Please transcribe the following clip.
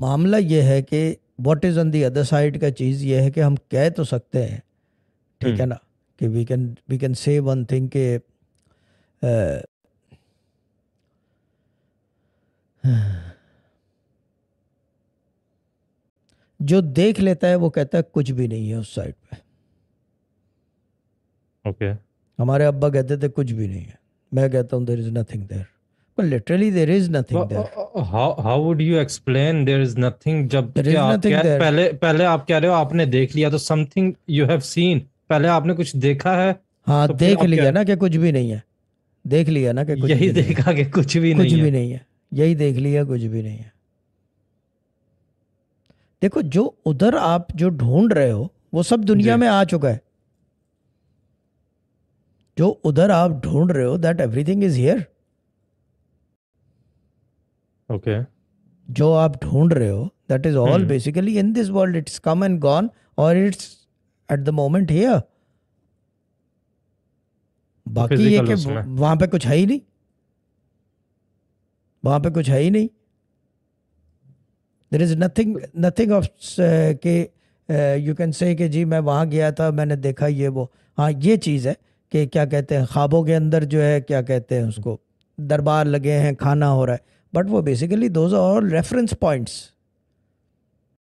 मामला ये है कि what is on the other side का चीज़ ये है कि हम कह तो सकते हैं, ठीक है हम्म। ना, कि we can say one thing कि जो देख लेता है वो कहता है कुछ भी नहीं है उस साइड पे। ओके। हमारे अब्बा कहते थे कुछ भी नहीं है, मैं कहता हूँ देयर इज नथिंग देयर, पर literally there is nothing there. How how would you explain there is nothing, जब देयर क्या इज आप नथिंग क्या देयर। पहले पहले आप कह रहे हो आपने देख लिया, तो समथिंग यू हैव सीन, पहले आपने कुछ देखा है, हाँ तो फिर देख आप क्या, लिया ना कि कुछ भी नहीं है, देख लिया ना कि कुछ यही भी नहीं है। देखा कि कुछ भी कुछ नहीं भी है? नहीं है, यही देख लिया, कुछ भी नहीं है। देखो जो उधर आप जो ढूंढ रहे हो वो सब दुनिया जी। में आ चुका है। जो उधर आप ढूंढ रहे हो that everything is here. Okay. जो आप ढूंढ रहे हो that is all hmm. Basically in this world, it's come and gone, और it's at the moment here. तो बाकी ये फिजिकल कि उसमें। वहां पे कुछ है ही नहीं, वहां पे कुछ है ही नहीं। There is nothing, nothing of के यू कैन से कि जी मैं वहां गया था मैंने देखा ये वो। हाँ ये चीज़ है कि क्या कहते हैं ख्वाबों के अंदर जो है क्या कहते हैं उसको, दरबार लगे हैं, खाना हो रहा है, बट वो basically those are all reference points.